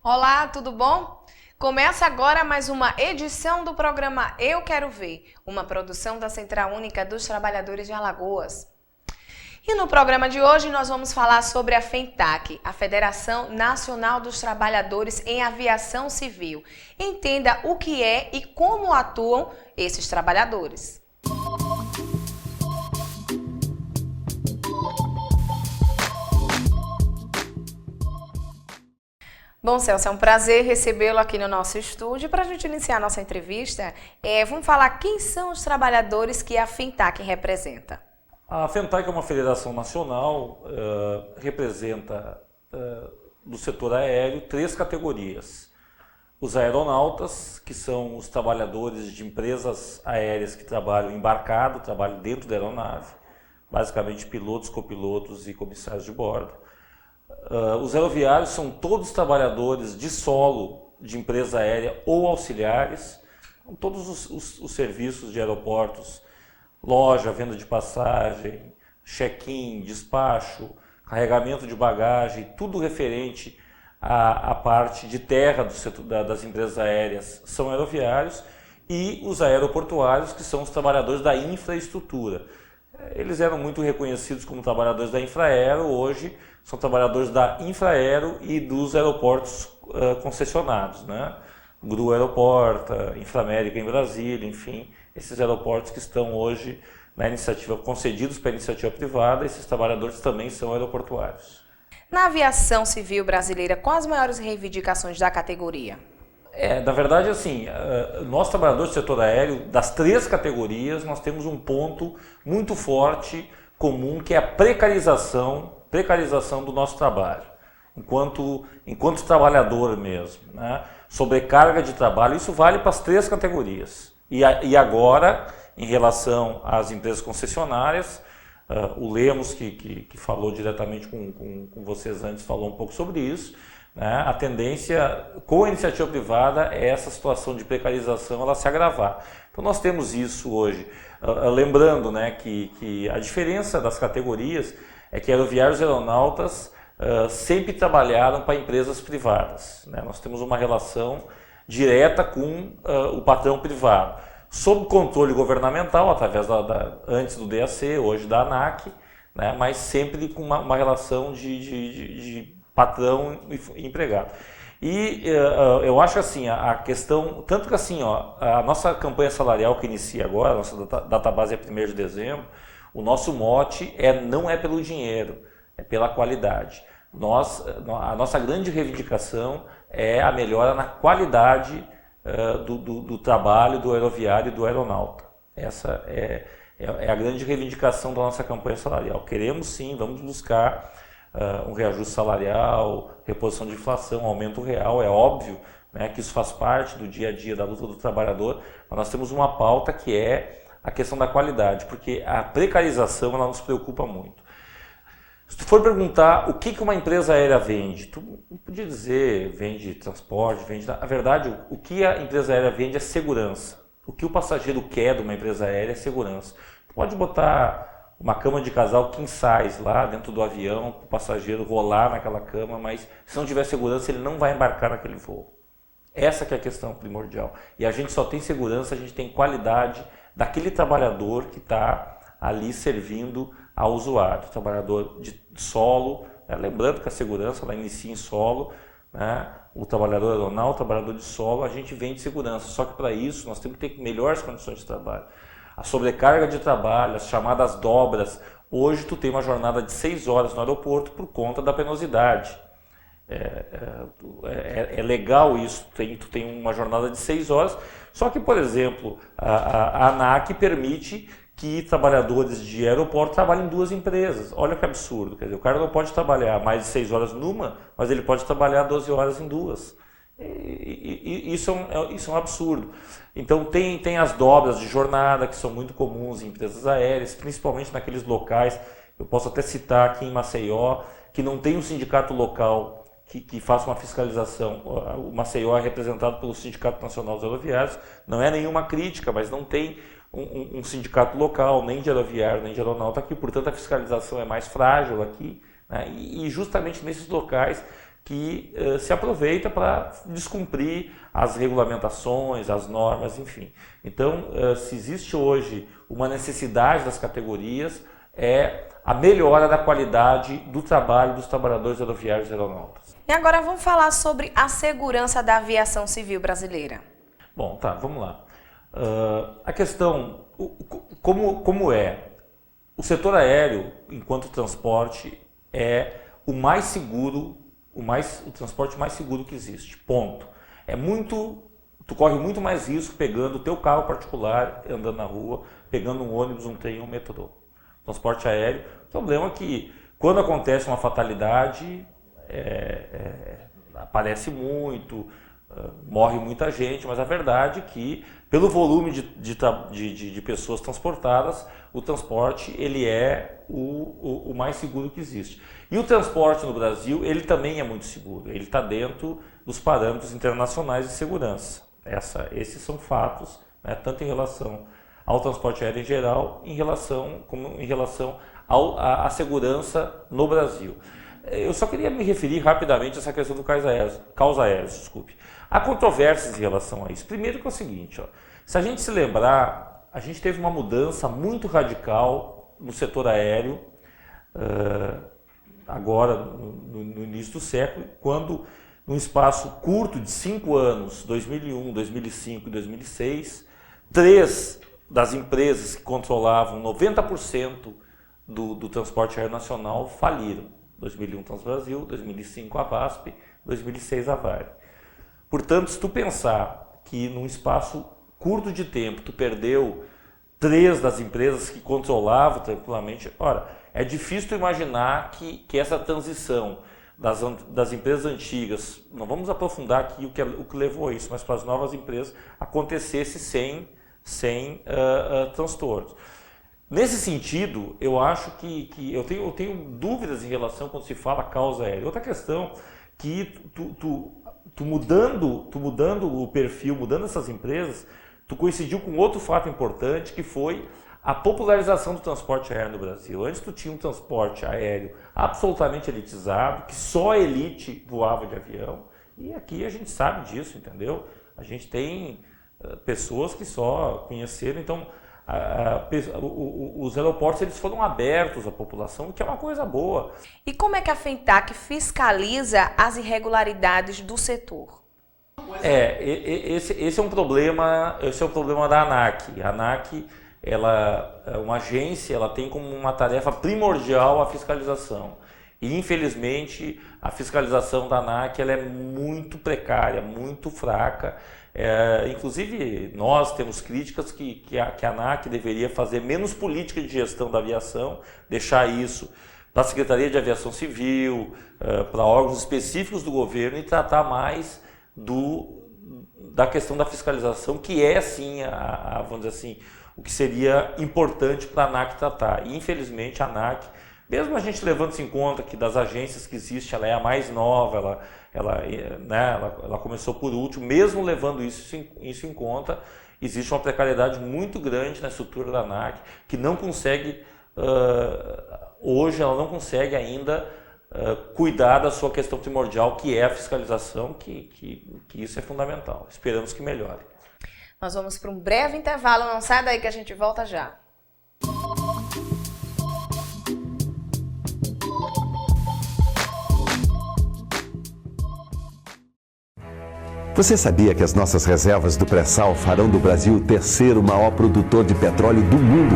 Olá, tudo bom? Começa agora mais uma edição do programa Eu Quero Ver, uma produção da Central Única dos Trabalhadores de Alagoas. E no programa de hoje nós vamos falar sobre a FENTAC, a Federação Nacional dos Trabalhadores em Aviação Civil. Entenda o que é e como atuam esses trabalhadores. Bom, Celso, é um prazer recebê-lo aqui no nosso estúdio. Para a gente iniciar a nossa entrevista, vamos falar quem são os trabalhadores que a FENTAC representa. A FENTAC é uma federação nacional, representa do setor aéreo 3 categorias. Os aeronautas, que são os trabalhadores de empresas aéreas que trabalham embarcado, trabalham dentro da aeronave, basicamente pilotos, copilotos e comissários de bordo. Os aeroviários são todos trabalhadores de solo de empresa aérea ou auxiliares, todos os serviços de aeroportos, loja, venda de passagem, check-in, despacho, carregamento de bagagem, tudo referente à parte de terra do setor, das empresas aéreas são aeroviários, e os aeroportuários, que são os trabalhadores da infraestrutura. Eles eram muito reconhecidos como trabalhadores da Infraero, hoje são trabalhadores da Infraero e dos aeroportos concessionados, né? GRU Aeroporta, Inframérica em Brasília, enfim, esses aeroportos que estão hoje na iniciativa, concedidos para a iniciativa privada, esses trabalhadores também são aeroportuários. Na aviação civil brasileira, quais as maiores reivindicações da categoria? Na verdade, assim, nós trabalhadores do setor aéreo, das 3 categorias, nós temos um ponto muito forte, comum, que é a precarização do nosso trabalho, enquanto trabalhador mesmo, né? Sobrecarga de trabalho, isso vale para as 3 categorias. E agora, em relação às empresas concessionárias, o Lemos, que falou diretamente com vocês antes, falou um pouco sobre isso, né? A tendência com a iniciativa privada é essa situação de precarização ela se agravar. Então nós temos isso hoje. Lembrando, né, que a diferença das categorias é que aeroviários e aeronautas sempre trabalharam para empresas privadas, né? Nós temos uma relação direta com o patrão privado, sob controle governamental, através antes do DAC, hoje da ANAC, né? Mas sempre com uma relação de patrão e empregado. E eu acho assim, a questão, tanto que assim, a nossa campanha salarial que inicia agora, a nossa database é 1º de dezembro, o nosso mote não é pelo dinheiro, é pela qualidade. A nossa grande reivindicação é a melhora na qualidade do trabalho do aeroviário e do aeronauta. Essa é a grande reivindicação da nossa campanha salarial. Queremos sim, vamos buscar um reajuste salarial, reposição de inflação, aumento real, é óbvio, né, que isso faz parte do dia a dia da luta do trabalhador, mas nós temos uma pauta que é a questão da qualidade, porque a precarização ela nos preocupa muito. Se tu for perguntar o que uma empresa aérea vende, tu não podia dizer vende transporte, vende... Na verdade, o que a empresa aérea vende é segurança. O que o passageiro quer de uma empresa aérea é segurança. Tu pode botar uma cama de casal king size lá dentro do avião, para o passageiro rolar naquela cama, mas se não tiver segurança ele não vai embarcar naquele voo. Essa que é a questão primordial. E a gente só tem segurança, a gente tem qualidade daquele trabalhador que está ali servindo ao usuário, trabalhador de solo, né? Lembrando que a segurança ela inicia em solo, né? O trabalhador aeronauta, o trabalhador de solo, a gente vende segurança, só que para isso nós temos que ter melhores condições de trabalho. A sobrecarga de trabalho, as chamadas dobras, hoje tu tem uma jornada de 6 horas no aeroporto por conta da penosidade. É legal isso, tu tem uma jornada de 6 horas, só que, por exemplo, a ANAC permite que trabalhadores de aeroporto trabalhem em 2 empresas. Olha que absurdo, quer dizer, o cara não pode trabalhar mais de 6 horas numa, mas ele pode trabalhar 12 horas em 2. Isso é um absurdo. Então tem as dobras de jornada que são muito comuns em empresas aéreas, principalmente naqueles locais, eu posso até citar aqui em Maceió, que não tem um sindicato local que faça uma fiscalização. O Maceió é representado pelo Sindicato Nacional dos Aeroviários, não é nenhuma crítica, mas não tem um sindicato local, nem de aeroviário, nem de aeronauta aqui, portanto a fiscalização é mais frágil aqui, né? E justamente nesses locais que se aproveita para descumprir as regulamentações, as normas, enfim. Então, se existe hoje uma necessidade das categorias, é a melhora da qualidade do trabalho dos trabalhadores aeroviários e aeronautas. E agora vamos falar sobre a segurança da aviação civil brasileira. Bom, tá, vamos lá. A questão, como é? O setor aéreo, enquanto transporte, é o mais seguro, o transporte mais seguro que existe, ponto. Tu corre muito mais risco pegando o teu carro particular, andando na rua, pegando um ônibus, um trem, um metrô. Transporte aéreo, o problema é que quando acontece uma fatalidade, aparece muito, morre muita gente, mas a verdade é que, pelo volume de pessoas transportadas, o transporte ele é o mais seguro que existe. E o transporte no Brasil, ele também é muito seguro, ele está dentro dos parâmetros internacionais de segurança. Esses são fatos, né, tanto em relação ao transporte aéreo em geral, como em relação à segurança no Brasil. Eu só queria me referir rapidamente a essa questão do caos aéreos, desculpe. Há controvérsias em relação a isso. Primeiro que é o seguinte, se a gente se lembrar, a gente teve uma mudança muito radical no setor aéreo, agora no início do século, quando num espaço curto de 5 anos, 2001, 2005 e 2006, 3 das empresas que controlavam 90% do transporte aéreo nacional faliram. 2001 Transbrasil, 2005 a VASP, 2006 a Varig. Portanto, se tu pensar que num espaço curto de tempo tu perdeu 3 das empresas que controlavam tranquilamente, é difícil tu imaginar que essa transição das empresas antigas, não vamos aprofundar aqui o que levou a isso, mas para as novas empresas acontecesse sem transtornos. Nesse sentido, eu acho que eu tenho dúvidas em relação quando se fala causa aérea. Outra questão que tu mudando o perfil, mudando essas empresas, tu coincidiu com outro fato importante, que foi a popularização do transporte aéreo no Brasil. Antes tu tinha um transporte aéreo absolutamente elitizado, que só a elite voava de avião, e aqui a gente sabe disso, entendeu? A gente tem pessoas que só conheceram, então os aeroportos eles foram abertos à população, o que é uma coisa boa. E como é que a FENTAC fiscaliza as irregularidades do setor? Esse é um problema da ANAC. A ANAC, ela é uma agência, ela tem como uma tarefa primordial a fiscalização. E infelizmente a fiscalização da ANAC ela é muito precária, muito fraca. Inclusive nós temos críticas que a ANAC deveria fazer menos política de gestão da aviação, deixar isso para a Secretaria de Aviação Civil, para órgãos específicos do governo e tratar mais da questão da fiscalização, que é sim, vamos dizer assim, o que seria importante para a ANAC tratar. E infelizmente a ANAC, mesmo a gente levando-se em conta que das agências que existe ela é a mais nova, ela começou por último, mesmo levando isso em conta, existe uma precariedade muito grande na estrutura da ANAC, que não consegue, hoje ela não consegue ainda cuidar da sua questão primordial, que é a fiscalização, que isso é fundamental. Esperamos que melhore. Nós vamos para um breve intervalo, não sai daí que a gente volta já. Você sabia que as nossas reservas do pré-sal farão do Brasil o terceiro maior produtor de petróleo do mundo?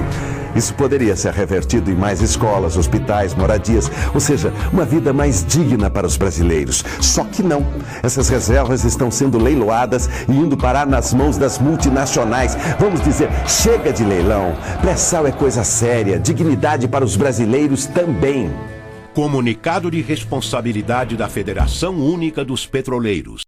Isso poderia ser revertido em mais escolas, hospitais, moradias, ou seja, uma vida mais digna para os brasileiros. Só que não. Essas reservas estão sendo leiloadas e indo parar nas mãos das multinacionais. Vamos dizer, chega de leilão. Pré-sal é coisa séria, dignidade para os brasileiros também. Comunicado de responsabilidade da Federação Única dos Petroleiros.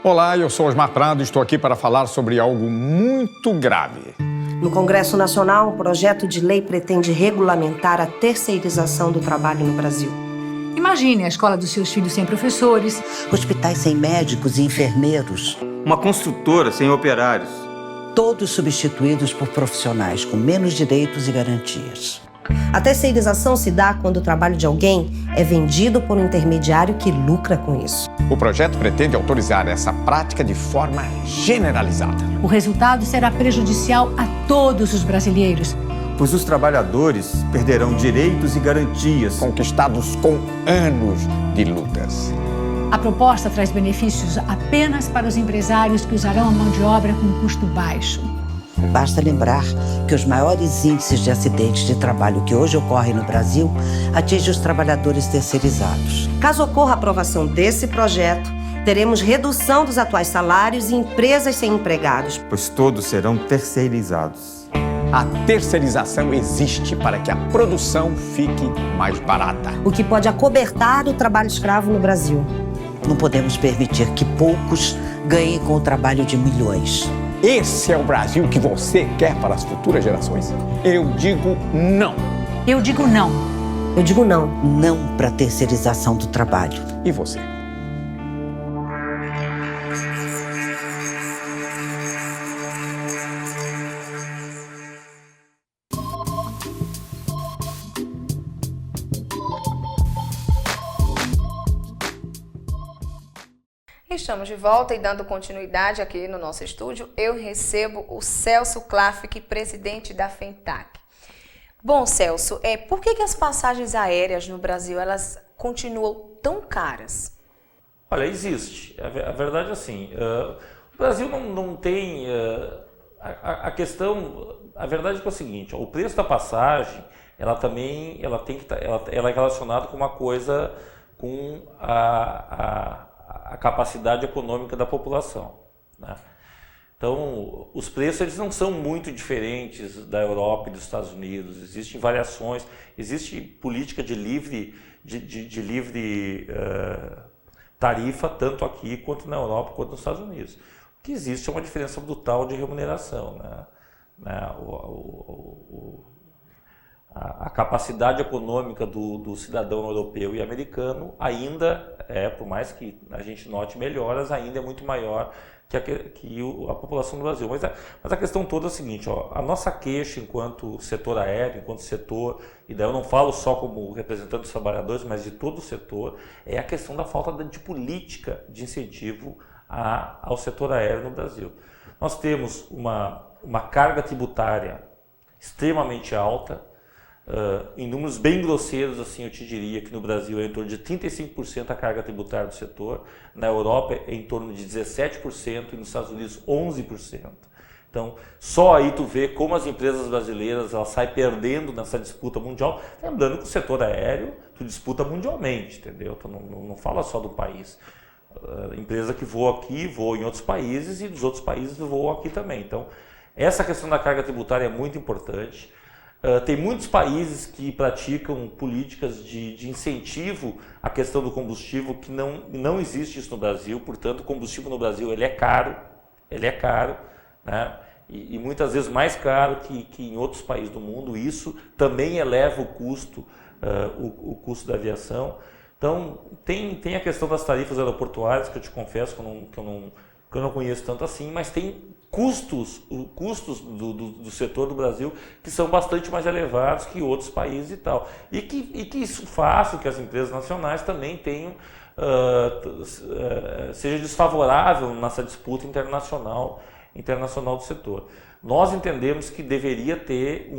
Olá, eu sou Osmar Prado e estou aqui para falar sobre algo muito grave. No Congresso Nacional, um projeto de lei pretende regulamentar a terceirização do trabalho no Brasil. Imagine a escola dos seus filhos sem professores, hospitais sem médicos e enfermeiros, uma construtora sem operários. Todos substituídos por profissionais com menos direitos e garantias. A terceirização se dá quando o trabalho de alguém é vendido por um intermediário que lucra com isso. O projeto pretende autorizar essa prática de forma generalizada. O resultado será prejudicial a todos os brasileiros. Pois os trabalhadores perderão direitos e garantias Conquistados com anos de lutas. A proposta traz benefícios apenas para os empresários que usarão a mão de obra com custo baixo. Basta lembrar que os maiores índices de acidentes de trabalho que hoje ocorrem no Brasil atingem os trabalhadores terceirizados. Caso ocorra a aprovação desse projeto, teremos redução dos atuais salários e empresas sem empregados. pois todos serão terceirizados. A terceirização existe para que a produção fique mais barata. O que pode acobertar o trabalho escravo no Brasil. Não podemos permitir que poucos ganhem com o trabalho de milhões. Esse é o Brasil que você quer para as futuras gerações? Eu digo não. Eu digo não. Eu digo não. Não para a terceirização do trabalho. E você? Estamos de volta e dando continuidade aqui no nosso estúdio, eu recebo o Celso Klafik, presidente da FENTAC. Bom, Celso, por que as passagens aéreas no Brasil elas continuam tão caras? Olha, existe. A verdade é assim, o Brasil não tem... A questão, a verdade é que é o seguinte, o preço da passagem, ela é relacionada com uma coisa, com a capacidade econômica da população, né? Então, os preços eles não são muito diferentes da Europa e dos Estados Unidos. Existem variações, existe política de livre tarifa tanto aqui quanto na Europa quanto nos Estados Unidos. O que existe é uma diferença brutal de remuneração, né? A capacidade econômica do cidadão europeu e americano ainda por mais que a gente note melhoras, ainda é muito maior que a população do Brasil. Mas a questão toda é a seguinte, a nossa queixa enquanto setor aéreo, enquanto setor, e daí eu não falo só como representante dos trabalhadores, mas de todo o setor, é a questão da falta de política de incentivo ao setor aéreo no Brasil. Nós temos uma carga tributária extremamente alta. Em números bem grosseiros, assim, eu te diria que no Brasil é em torno de 35% a carga tributária do setor, na Europa é em torno de 17% e nos Estados Unidos 11%. Então, só aí tu vê como as empresas brasileiras elas saem perdendo nessa disputa mundial, lembrando que o setor aéreo tu disputa mundialmente, entendeu? Tu não fala só do país. Empresa que voa aqui, voa em outros países e dos outros países voam aqui também. Então, essa questão da carga tributária é muito importante. Tem muitos países que praticam políticas de incentivo à questão do combustível que não existe isso no Brasil, portanto o combustível no Brasil ele é caro, né? E muitas vezes mais caro que em outros países do mundo. Isso também eleva o custo da aviação. Então tem a questão das tarifas aeroportuárias, que eu te confesso que eu não conheço tanto assim, mas tem custos do setor do Brasil que são bastante mais elevados que outros países e tal. E que isso faz com que as empresas nacionais também tenham, seja desfavorável nessa disputa internacional do setor. Nós entendemos que deveria ter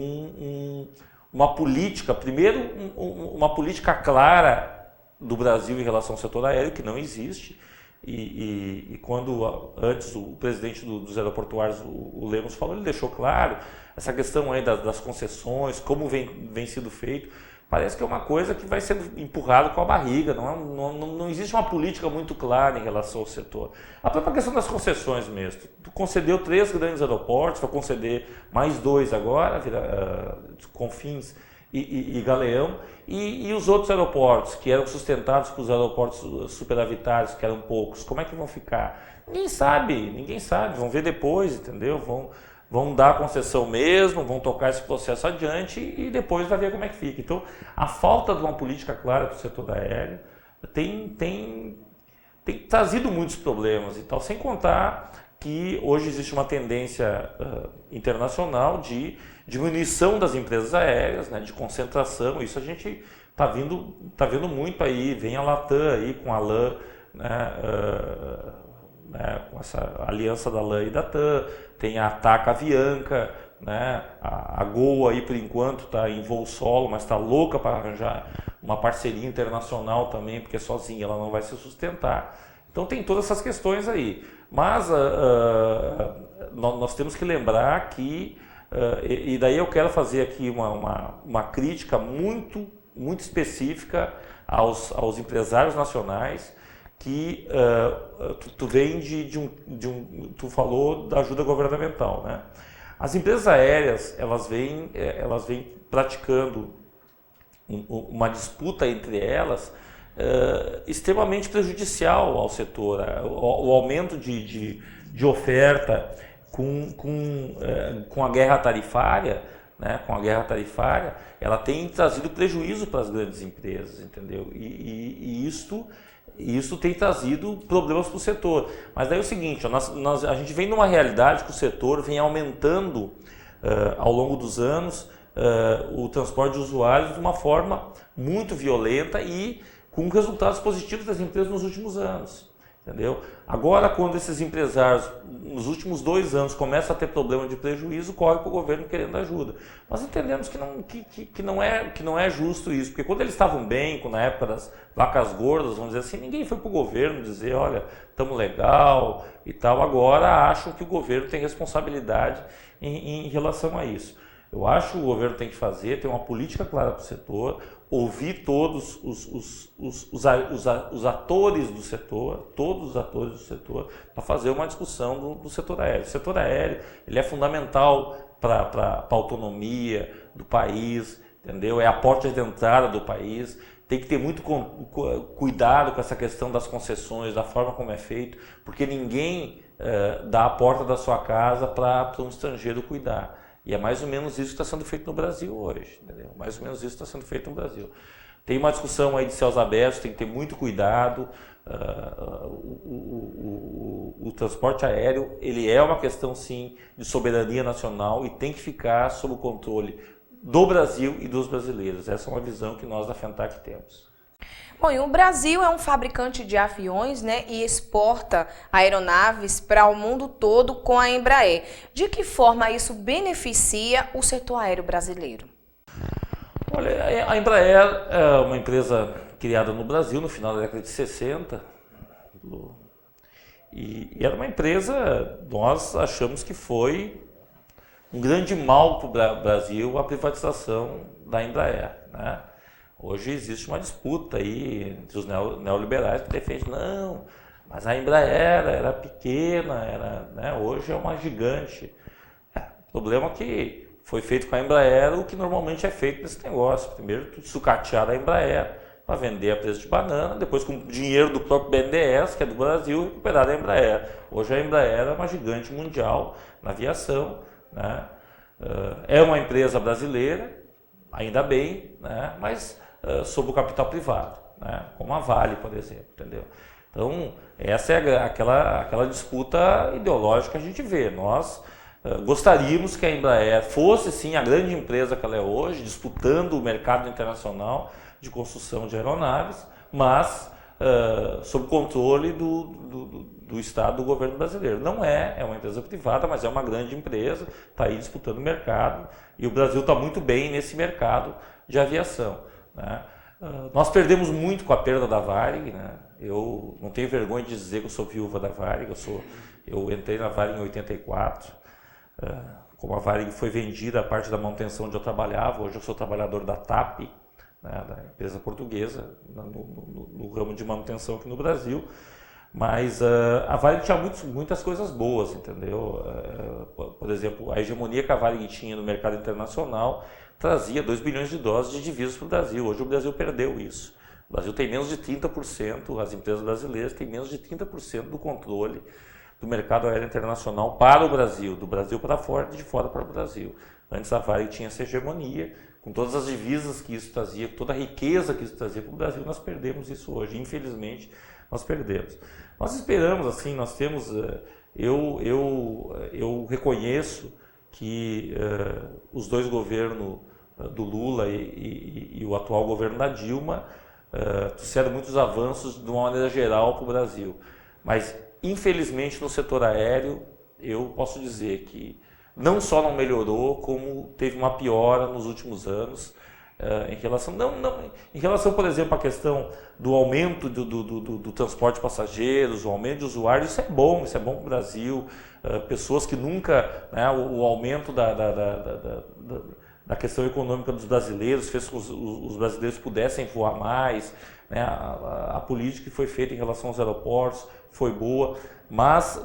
uma política, primeiro uma política clara do Brasil em relação ao setor aéreo, que não existe. E quando antes o presidente dos aeroportuários, o Lemos, falou, ele deixou claro essa questão aí das concessões, como vem sido feito. Parece que é uma coisa que vai ser empurrada com a barriga, não existe uma política muito clara em relação ao setor. A própria questão das concessões mesmo. Tu concedeu 3 grandes aeroportos, vai conceder mais 2 agora, Confins e Galeão, e os outros aeroportos que eram sustentados pelos aeroportos superavitários, que eram poucos, como é que vão ficar? Ninguém sabe, vão ver depois, entendeu? Vão dar a concessão mesmo, vão tocar esse processo adiante e depois vai ver como é que fica. Então, a falta de uma política clara para o setor aéreo tem trazido muitos problemas e tal, sem contar que hoje existe uma tendência internacional de diminuição das empresas aéreas, né, de concentração. Isso a gente está vendo muito aí. Vem a Latam aí com a LAN, com essa aliança da LAN e da TAM, tem a TACA Avianca, né, a Gol aí por enquanto está em voo solo, mas está louca para arranjar uma parceria internacional também, porque sozinha ela não vai se sustentar. Então tem todas essas questões aí. Mas nós temos que lembrar que, e daí eu quero fazer aqui uma crítica muito específica aos empresários nacionais, que tu vem tu falou da ajuda governamental, né? As empresas aéreas, elas vêm praticando uma disputa entre elas extremamente prejudicial ao setor. O aumento de oferta com a guerra tarifária, né, ela tem trazido prejuízo para as grandes empresas, entendeu? E isso tem trazido problemas para o setor. Mas daí é o seguinte, a gente vem numa realidade que o setor vem aumentando ao longo dos anos o transporte de usuários de uma forma muito violenta e com resultados positivos das empresas nos últimos anos. Entendeu? Agora, quando esses empresários, nos últimos 2 anos, começam a ter problema de prejuízo, corre para o governo querendo ajuda. Nós entendemos que não é justo isso, porque quando eles estavam bem, na época das vacas gordas, vamos dizer assim, ninguém foi para o governo dizer, olha, estamos legal e tal. Agora acham que o governo tem responsabilidade em relação a isso. Eu acho que o governo tem que ter uma política clara para o setor, ouvir todos os atores do setor, todos os atores do setor, para fazer uma discussão do setor aéreo. O setor aéreo ele é fundamental para a autonomia do país, entendeu? É a porta de entrada do país. Tem que ter muito cuidado com essa questão das concessões, da forma como é feito, porque ninguém dá a porta da sua casa para um estrangeiro cuidar. E é mais ou menos isso que está sendo feito no Brasil hoje, entendeu? Mais ou menos isso está sendo feito no Brasil. Tem uma discussão aí de céus abertos, tem que ter muito cuidado. O transporte aéreo, ele é uma questão, sim, de soberania nacional e tem que ficar sob o controle do Brasil e dos brasileiros. Essa é uma visão que nós da FENTAC temos. Bom, e o Brasil é um fabricante de aviões, né, e exporta aeronaves para o mundo todo com a Embraer. De que forma isso beneficia o setor aéreo brasileiro? Olha, a Embraer é uma empresa criada no Brasil no final da década de 60. E era uma empresa, nós achamos que foi um grande mal para o Brasil a privatização da Embraer, né? Hoje existe uma disputa aí entre os neoliberais que defendem, não, mas a Embraer era pequena, né, hoje é uma gigante. O problema é que foi feito com a Embraer o que normalmente é feito nesse negócio. Primeiro, sucatear a Embraer para vender a preço de banana, depois com o dinheiro do próprio BNDES, que é do Brasil, recuperar a Embraer. Hoje a Embraer é uma gigante mundial na aviação, né? É uma empresa brasileira, ainda bem, né? Mas sob o capital privado, né? Como a Vale, por exemplo, entendeu? Então, essa é aquela disputa ideológica que a gente vê. Nós gostaríamos que a Embraer fosse, sim, a grande empresa que ela é hoje, disputando o mercado internacional de construção de aeronaves, mas sob controle do Estado, do governo brasileiro. Não é uma empresa privada, mas é uma grande empresa, está aí disputando o mercado, e o Brasil está muito bem nesse mercado de aviação, né? Nós perdemos muito com a perda da Varig, né? Eu não tenho vergonha de dizer que eu sou viúva da Varig, eu entrei na Varig em 84, como a Varig foi vendida, a parte da manutenção onde eu trabalhava, hoje eu sou trabalhador da TAP, né, da empresa portuguesa, no ramo de manutenção aqui no Brasil, mas a Varig tinha muitas coisas boas, entendeu? Por exemplo, a hegemonia que a Varig tinha no mercado internacional trazia 2 bilhões de dólares de divisas para o Brasil. Hoje o Brasil perdeu isso. O Brasil tem menos de 30%, as empresas brasileiras têm menos de 30% do controle do mercado aéreo internacional para o Brasil, do Brasil para fora e de fora para o Brasil. Antes a Varig tinha essa hegemonia, com todas as divisas que isso trazia, com toda a riqueza que isso trazia para o Brasil, nós perdemos isso hoje. Infelizmente, nós perdemos. Nós esperamos, assim, nós temos eu reconheço que os dois governos do Lula e o atual governo da Dilma trouxeram muitos avanços de uma maneira geral para o Brasil. Mas, infelizmente, no setor aéreo, eu posso dizer que não só não melhorou, como teve uma piora nos últimos anos. Em relação, por exemplo, à questão do aumento do transporte de passageiros, o aumento de usuários, isso é bom para o Brasil. Pessoas que nunca, né, o aumento da questão econômica dos brasileiros fez com que os brasileiros pudessem voar mais, né, a política que foi feita em relação aos aeroportos foi boa, mas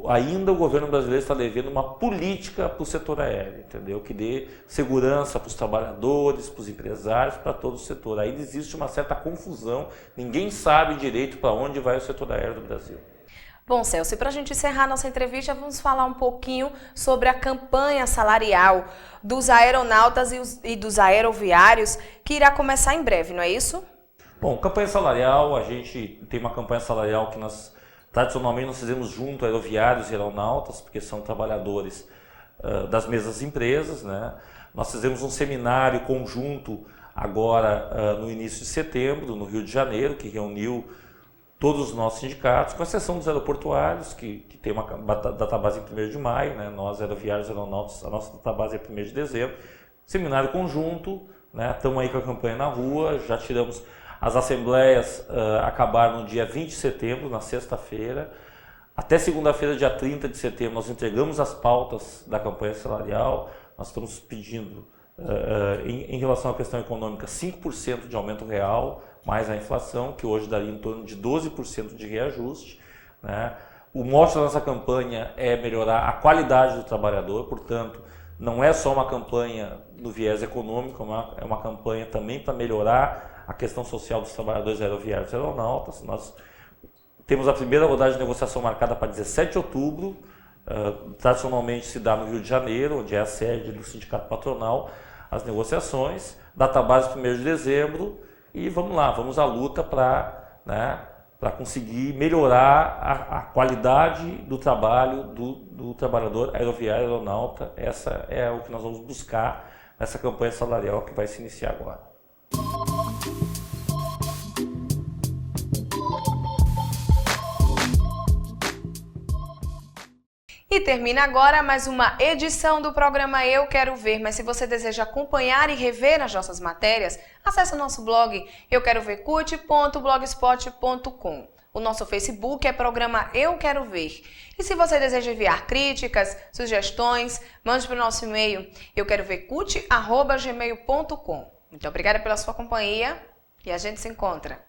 ainda o governo brasileiro está devendo uma política para o setor aéreo, entendeu? Que dê segurança para os trabalhadores, para os empresários, para todo o setor. Ainda existe uma certa confusão, ninguém sabe direito para onde vai o setor aéreo do Brasil. Bom, Celso, e para a gente encerrar nossa entrevista, vamos falar um pouquinho sobre a campanha salarial dos aeronautas e dos aeroviários, que irá começar em breve, não é isso? Bom, campanha salarial, a gente tem uma campanha salarial que tradicionalmente nós fizemos junto a aeroviários e aeronautas, porque são trabalhadores das mesmas empresas, né? Nós fizemos um seminário conjunto agora no início de setembro, no Rio de Janeiro, que reuniu todos os nossos sindicatos, com exceção dos aeroportuários, que tem uma database em 1º de maio, né? Nós, aeroviários e aeronautas, a nossa database é 1º de dezembro. Seminário conjunto, né? Estamos aí com a campanha na rua, já tiramos. As assembleias acabaram no dia 20 de setembro, na sexta-feira. Até segunda-feira, dia 30 de setembro, nós entregamos as pautas da campanha salarial. Nós estamos pedindo, em relação à questão econômica, 5% de aumento real, mais a inflação, que hoje daria em torno de 12% de reajuste, né? O mote da nossa campanha é melhorar a qualidade do trabalhador, portanto, não é só uma campanha no viés econômico, é uma campanha também para melhorar a questão social dos trabalhadores aeroviários e aeronautas. Nós temos a primeira rodada de negociação marcada para 17 de outubro, tradicionalmente se dá no Rio de Janeiro, onde é a sede do sindicato patronal, as negociações, database 1º de dezembro, e vamos lá, vamos à luta para, né, conseguir melhorar a qualidade do trabalho do trabalhador aeroviário e aeronauta. Essa é o que nós vamos buscar nessa campanha salarial que vai se iniciar agora. E termina agora mais uma edição do programa Eu Quero Ver, mas se você deseja acompanhar e rever as nossas matérias, acesse o nosso blog euquerovercute.blogspot.com. O nosso Facebook é programa Eu Quero Ver. E se você deseja enviar críticas, sugestões, mande para o nosso e-mail euquerovercute@gmail.com. Muito obrigada pela sua companhia e a gente se encontra.